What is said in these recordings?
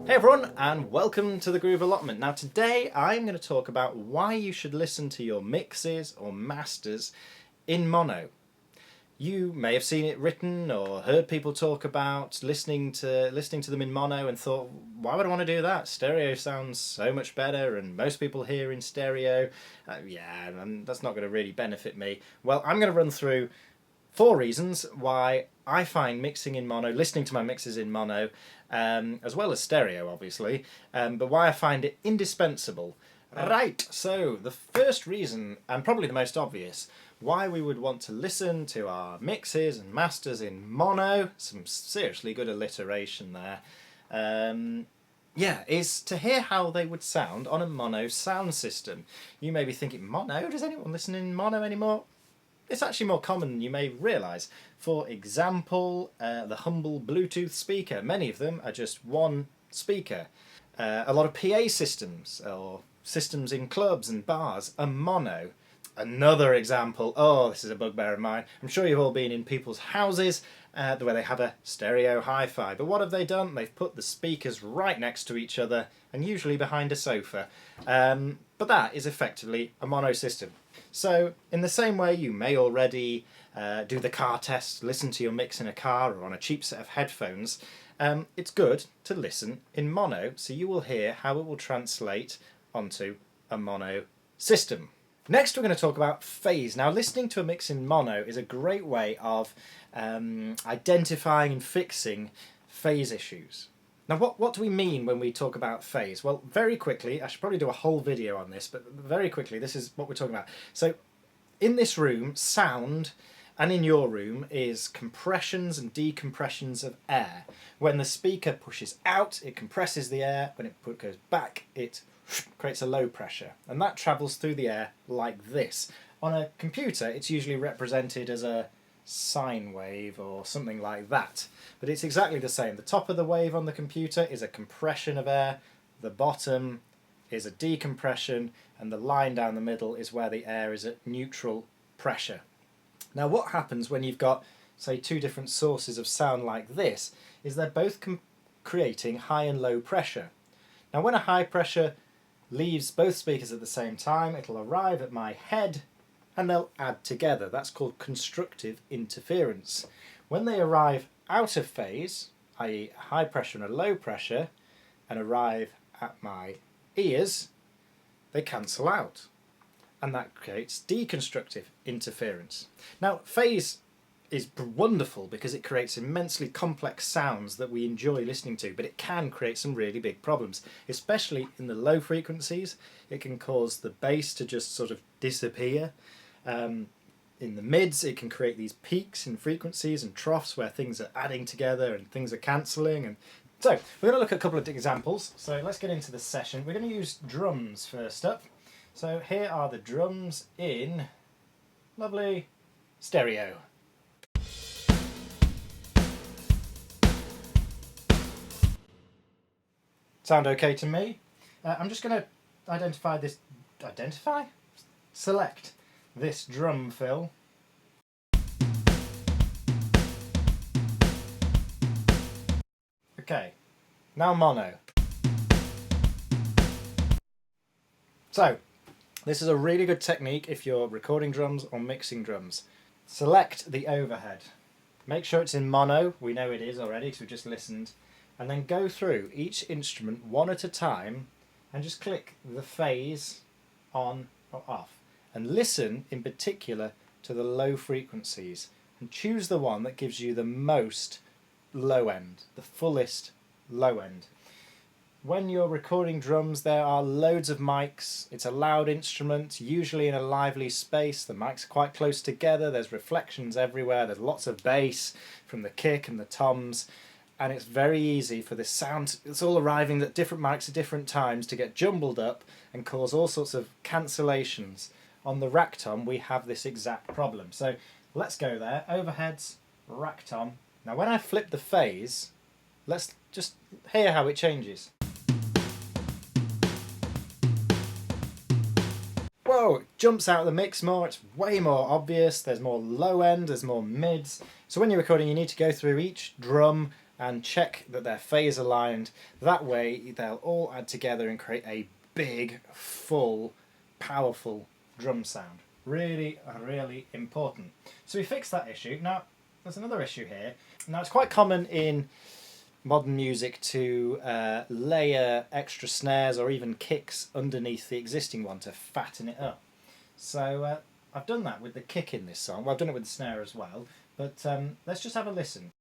Hey everyone, and welcome to the Groove Allotment. Now today I'm going to talk about why you should listen to your mixes or masters in mono. You may have seen it written or heard people talk about listening to them in mono and thought, why would I want to do that? Stereo sounds so much better and most people hear in stereo. And that's not going to really benefit me. Well, I'm going to run through 4 reasons why I find mixing in mono, listening to my mixes in mono, as well as stereo obviously, but why I find it indispensable. Right, so the first reason, and probably the most obvious, why we would want to listen to our mixes and masters in mono, some seriously good alliteration there, is to hear how they would sound on a mono sound system. You may be thinking, mono? Does anyone listen in mono anymore? It's actually more common than you may realise. For example, the humble Bluetooth speaker. Many of them are just one speaker. A lot of PA systems or systems in clubs and bars are mono. Another example, this is a bugbear of mine. I'm sure you've all been in people's houses where they have a stereo hi-fi. But what have they done? They've put the speakers right next to each other and usually behind a sofa. But that is effectively a mono system. So in the same way you may already do the car test, listen to your mix in a car or on a cheap set of headphones, it's good to listen in mono so you will hear how it will translate onto a mono system. Next we're going to talk about phase. Now listening to a mix in mono is a great way of identifying and fixing phase issues. Now what do we mean when we talk about phase? Well, very quickly, I should probably do a whole video on this, but very quickly this is what we're talking about. So in this room, sound, and in your room, is compressions and decompressions of air. When the speaker pushes out, it compresses the air. When it goes back, it creates a low pressure, and that travels through the air like this. On a computer, it's usually represented as a sine wave or something like that, but it's exactly the same. The top of the wave on the computer is a compression of air, the bottom is a decompression, and the line down the middle is where the air is at neutral pressure. Now what happens when you've got, say, 2 different sources of sound like this is they're both creating high and low pressure. Now when a high pressure leaves both speakers at the same time, it'll arrive at my head and they'll add together. That's called constructive interference. When they arrive out of phase, i.e. a high pressure and a low pressure, and arrive at my ears, they cancel out. And that creates deconstructive interference. Now, phase is wonderful because it creates immensely complex sounds that we enjoy listening to, but it can create some really big problems, especially in the low frequencies. It can cause the bass to just sort of disappear. In the mids, it can create these peaks in frequencies and troughs where things are adding together and things are cancelling. And so we're going to look at a couple of examples. So let's get into the session. We're going to use drums first up. So here are the drums in lovely stereo. Sound okay to me? I'm just going to select this drum fill. Okay, now mono. So, this is a really good technique if you're recording drums or mixing drums. Select the overhead. Make sure it's in mono, we know it is already because we just listened, and then go through each instrument one at a time and just click the phase on or off. And listen in particular to the low frequencies and choose the one that gives you the most low end, the fullest low end. When you're recording drums, there are loads of mics. It's a loud instrument, usually in a lively space. The mics are quite close together, there's reflections everywhere, there's lots of bass from the kick and the toms, and it's very easy for this sound, it's all arriving at different mics at different times, to get jumbled up and cause all sorts of cancellations. On the rack tom we have this exact problem. So let's go there, overheads, rack tom. Now when I flip the phase, let's just hear how it changes. Whoa, it jumps out of the mix more, it's way more obvious, there's more low end, there's more mids. So when you're recording you need to go through each drum and check that they're phase aligned. That way they'll all add together and create a big, full, powerful drum sound. Really, really important. So we fixed that issue. Now, there's another issue here. Now, it's quite common in modern music to layer extra snares or even kicks underneath the existing one to fatten it up. So I've done that with the kick in this song. Well, I've done it with the snare as well, but let's just have a listen.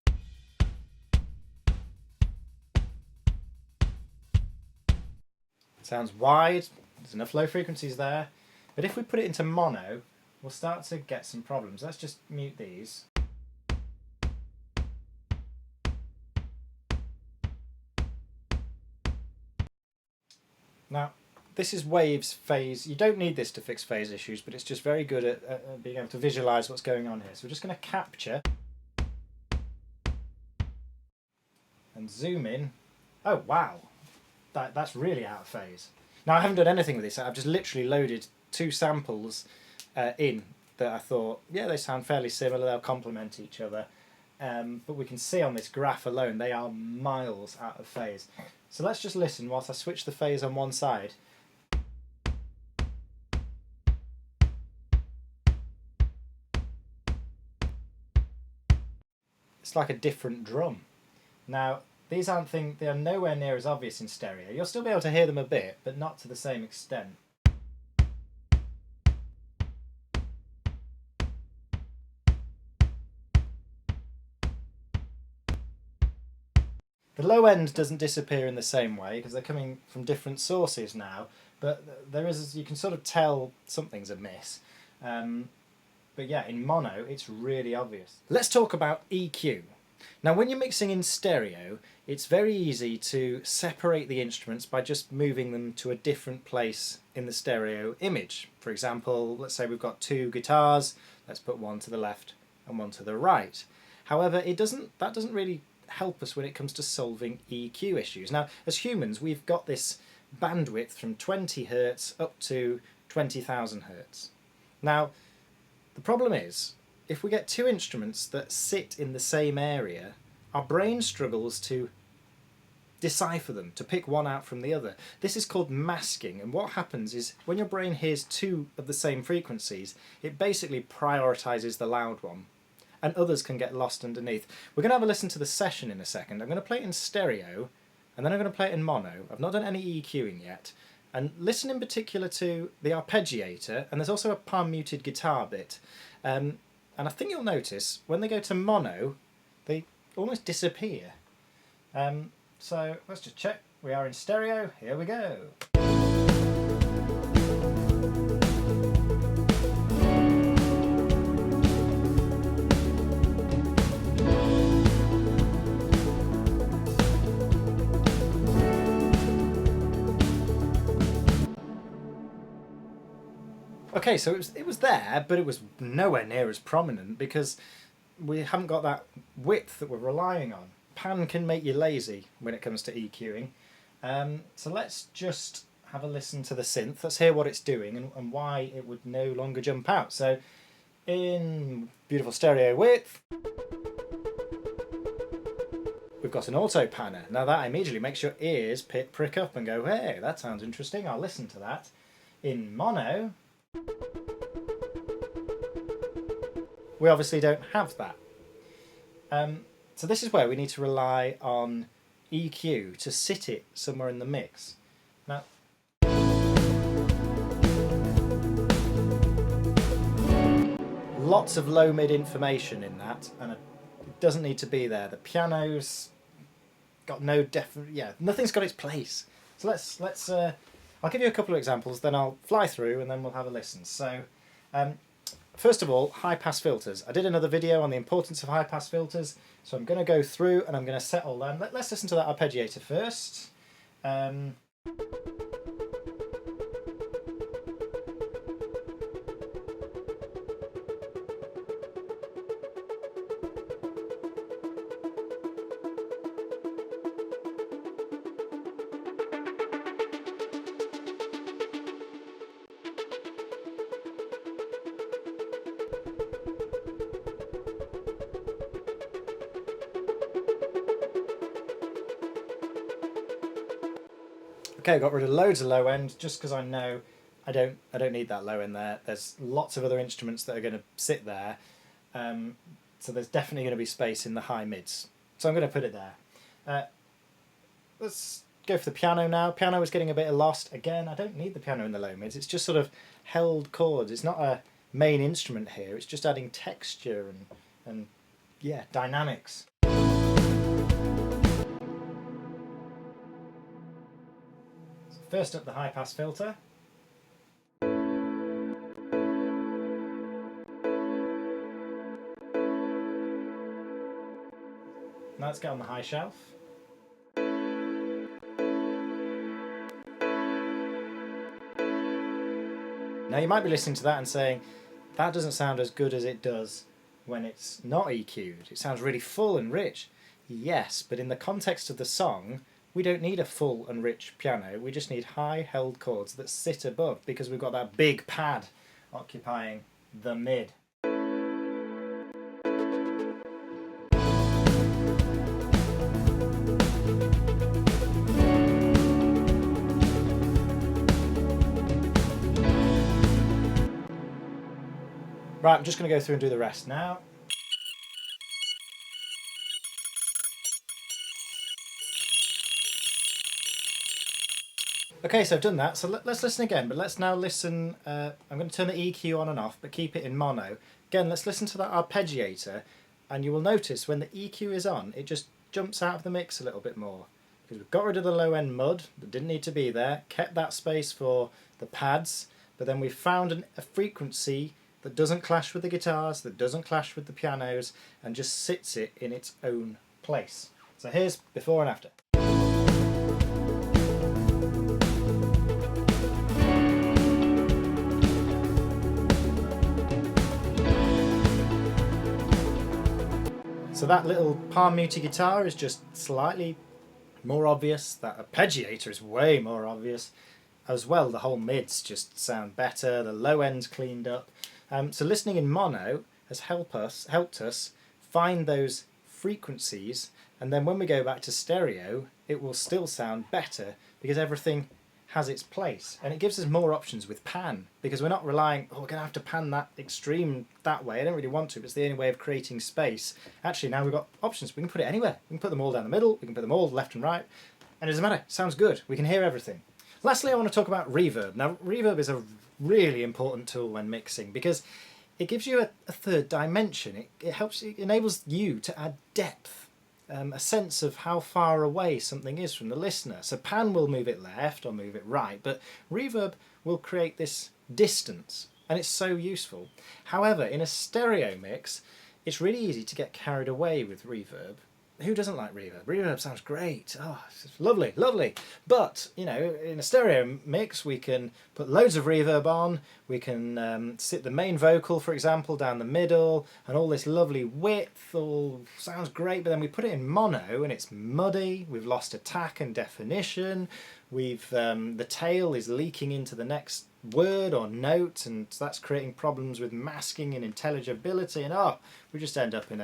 It sounds wide, there's enough low frequencies there, but if we put it into mono, we'll start to get some problems. Let's just mute these. Now, this is waves phase. You don't need this to fix phase issues, but it's just very good at being able to visualize what's going on here. So we're just going to capture and zoom in. Oh, wow. That's really out of phase. Now, I haven't done anything with this. I've just literally loaded two samples in that I thought, yeah, they sound fairly similar. They'll complement each other. But we can see on this graph alone, they are miles out of phase. So let's just listen whilst I switch the phase on one side. It's like a different drum. Now, these they are nowhere near as obvious in stereo. You'll still be able to hear them a bit, but not to the same extent. The low end doesn't disappear in the same way because they're coming from different sources now, but you can sort of tell something's amiss. But yeah, in mono, it's really obvious. Let's talk about EQ. Now, when you're mixing in stereo, it's very easy to separate the instruments by just moving them to a different place in the stereo image. For example, let's say we've got two guitars, let's put one to the left and one to the right. However, that doesn't really help us when it comes to solving EQ issues. Now, as humans, we've got this bandwidth from 20 Hz up to 20,000 Hz. Now, the problem is, if we get two instruments that sit in the same area, our brain struggles to decipher them, to pick one out from the other. This is called masking, and what happens is when your brain hears two of the same frequencies, it basically prioritises the loud one, and others can get lost underneath. We're going to have a listen to the session in a second. I'm going to play it in stereo, and then I'm going to play it in mono. I've not done any EQing yet. And listen in particular to the arpeggiator, and there's also a palm muted guitar bit. And I think you'll notice when they go to mono, they almost disappear. So let's just check. We are in stereo. Here we go. Okay, so it was there, but it was nowhere near as prominent because we haven't got that width that we're relying on. Pan can make you lazy when it comes to EQing. So let's just have a listen to the synth. Let's hear what it's doing and why it would no longer jump out. So in beautiful stereo width, we've got an auto panner. Now that immediately makes your ears prick up and go, hey, that sounds interesting, I'll listen to that. In mono, we obviously don't have that. So this is where we need to rely on EQ to sit it somewhere in the mix. Now, lots of low mid information in that, and it doesn't need to be there. The piano's got no nothing's got its place. So let's I'll give you a couple of examples, then I'll fly through and then we'll have a listen. So first of all, high pass filters. I did another video on the importance of high pass filters, so I'm going to go through and I'm going to settle them. Let's listen to that arpeggiator first. Okay, got rid of loads of low end just because I know I don't need that low end there. There's lots of other instruments that are going to sit there, so there's definitely going to be space in the high mids. So I'm going to put it there. Let's go for the piano now. Piano is getting a bit lost. Again, I don't need the piano in the low mids. It's just sort of held chords. It's not a main instrument here. It's just adding texture and yeah, dynamics. So first up, the high pass filter. Now let's get on the high shelf. Now you might be listening to that and saying, that doesn't sound as good as it does when it's not EQ'd. It sounds really full and rich. Yes, but in the context of the song, we don't need a full and rich piano. We just need high held chords that sit above because we've got that big pad occupying the mid. Right, I'm just going to go through and do the rest now. Okay, so I've done that, so let's listen again, but let's now listen, I'm going to turn the EQ on and off, but keep it in mono. Again, let's listen to that arpeggiator, and you will notice when the EQ is on, it just jumps out of the mix a little bit more. Because we've got rid of the low end mud that didn't need to be there, kept that space for the pads, but then we've found a frequency that doesn't clash with the guitars, that doesn't clash with the pianos, and just sits it in its own place. So here's before and after. So that little palm muty guitar is just slightly more obvious, that arpeggiator is way more obvious. As well, the whole mids just sound better, the low end's cleaned up. So listening in mono has helped us find those frequencies, and then when we go back to stereo, it will still sound better because everything has its place. And it gives us more options with pan, because we're not relying, oh, we're going to have to pan that extreme that way. I don't really want to, but it's the only way of creating space. Actually, now we've got options. We can put it anywhere. We can put them all down the middle, we can put them all left and right, and it doesn't matter. It sounds good. We can hear everything. Lastly, I want to talk about reverb. Now, reverb is a really important tool when mixing because it gives you a third dimension. It enables you to add depth, a sense of how far away something is from the listener. So pan will move it left or move it right, but reverb will create this distance, and it's so useful. However, in a stereo mix, it's really easy to get carried away with reverb. Who doesn't like reverb? Reverb sounds great. Oh, it's lovely, lovely. But, you know, in a stereo mix, we can put loads of reverb on. We can sit the main vocal, for example, down the middle, and all this lovely width all sounds great. But then we put it in mono, and it's muddy. We've lost attack and definition. The tail is leaking into the next word or note, and that's creating problems with masking and intelligibility, and we just end up in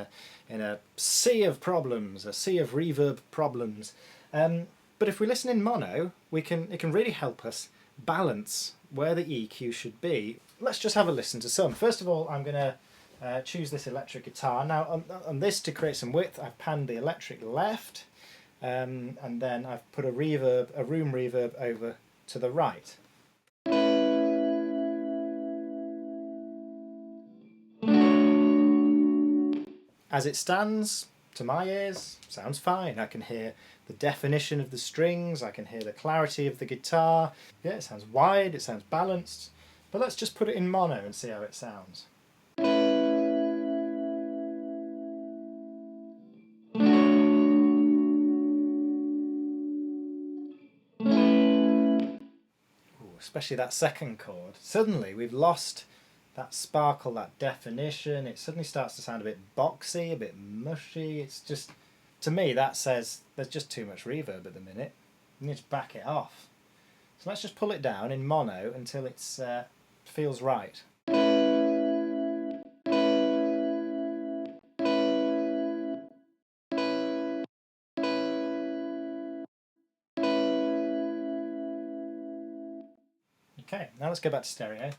a sea of problems, a sea of reverb problems. But if we listen in mono, it can really help us balance where the EQ should be. Let's just have a listen to some. First of all, I'm going to choose this electric guitar. Now on this, to create some width, I've panned the electric left, and then I've put a room reverb over to the right. As it stands, to my ears, sounds fine. I can hear the definition of the strings, I can hear the clarity of the guitar. Yeah, it sounds wide, it sounds balanced. But let's just put it in mono and see how it sounds. Ooh, especially that second chord. Suddenly we've lost that sparkle, that definition. It suddenly starts to sound a bit boxy, a bit mushy. It's just, to me, that says there's just too much reverb at the minute. You need to back it off. So let's just pull it down in mono until it feels right. Okay, now let's go back to stereo.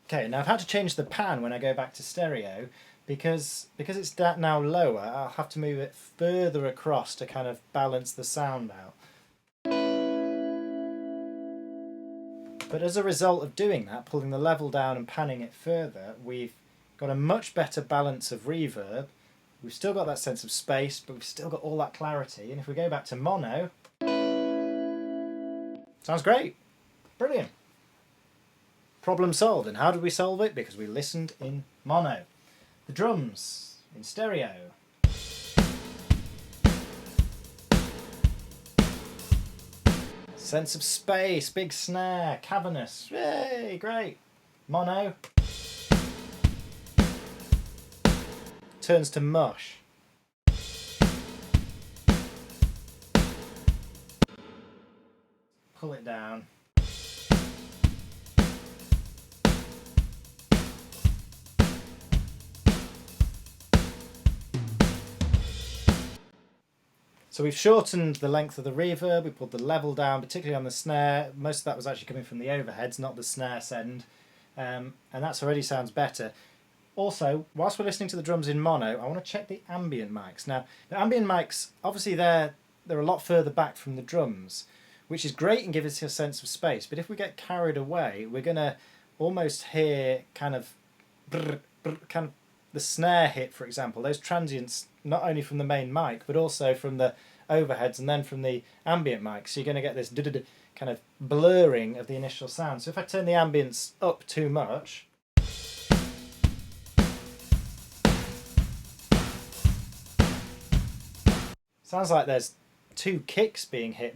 Okay, now I've had to change the pan when I go back to stereo because it's now lower. I'll have to move it further across to kind of balance the sound out. But as a result of doing that, pulling the level down and panning it further, we've got a much better balance of reverb. We've still got that sense of space, but we've still got all that clarity. And if we go back to mono, sounds great. Brilliant. Problem solved. And how did we solve it? Because we listened in mono. The drums in stereo. Sense of space, big snare, cavernous. Yay, great. Mono. Turns to mush. Pull it down. So we've shortened the length of the reverb, we pulled the level down, particularly on the snare. Most of that was actually coming from the overheads, not the snare send. And that already sounds better. Also, whilst we're listening to the drums in mono, I want to check the ambient mics. Now, the ambient mics, obviously they're a lot further back from the drums, which is great and gives us a sense of space. But if we get carried away, we're going to almost hear kind of the snare hit, for example. Those transients, not only from the main mic, but also from the overheads and then from the ambient mics. So you're going to get this kind of blurring of the initial sound. So if I turn the ambience up too much, sounds like there's two kicks being hit,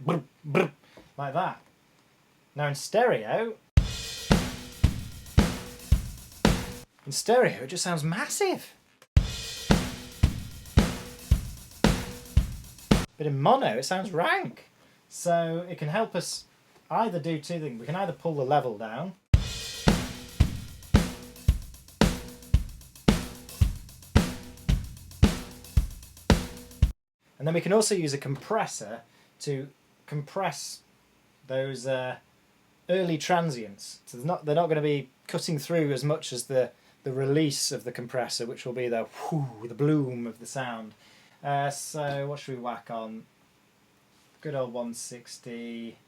like that. Now in stereo, it just sounds massive. But in mono, it sounds rank. So it can help us either do two things. We can either pull the level down, and then we can also use a compressor to compress those early transients. So they're not going to be cutting through as much as the release of the compressor, which will be the whoo, the bloom of the sound. So what should we whack on? Good old 160.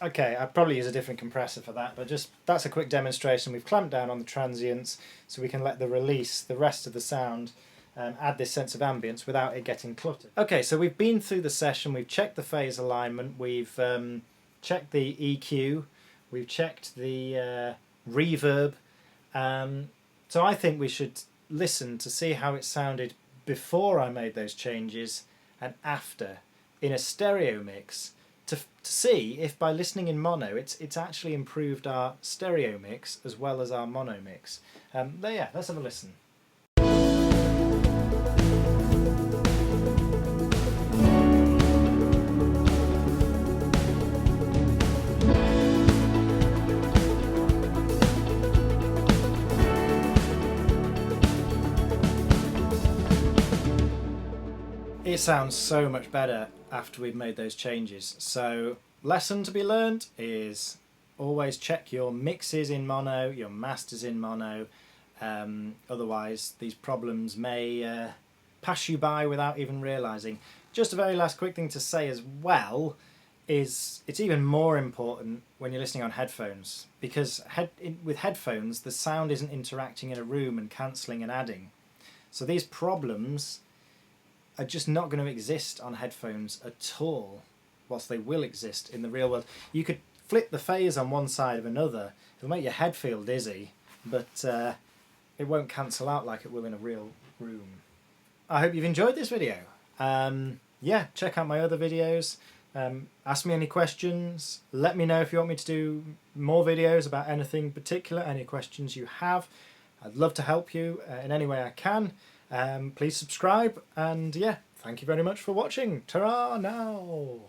Okay, I'd probably use a different compressor for that, but just that's a quick demonstration. We've clamped down on the transients so we can let the release, the rest of the sound, add this sense of ambience without it getting cluttered. Okay, so we've been through the session, we've checked the phase alignment, we've checked the EQ, we've checked the reverb. So I think we should listen to see how it sounded before I made those changes and after in a stereo mix to see if by listening in mono it's actually improved our stereo mix as well as our mono mix. Yeah, let's have a listen. It sounds so much better after we've made those changes. So, lesson to be learned is always check your mixes in mono, your masters in mono. Otherwise, these problems may pass you by without even realising. Just a very last quick thing to say as well is it's even more important when you're listening on headphones, because with headphones the sound isn't interacting in a room and cancelling and adding. So these problems are just not going to exist on headphones at all, whilst they will exist in the real world. You could flip the phase on one side of another, it'll make your head feel dizzy, but it won't cancel out like it will in a real room. I hope you've enjoyed this video. Yeah, check out my other videos, ask me any questions, let me know if you want me to do more videos about anything particular, any questions you have. I'd love to help you in any way I can. Please subscribe, and yeah, thank you very much for watching. Ta-ra now!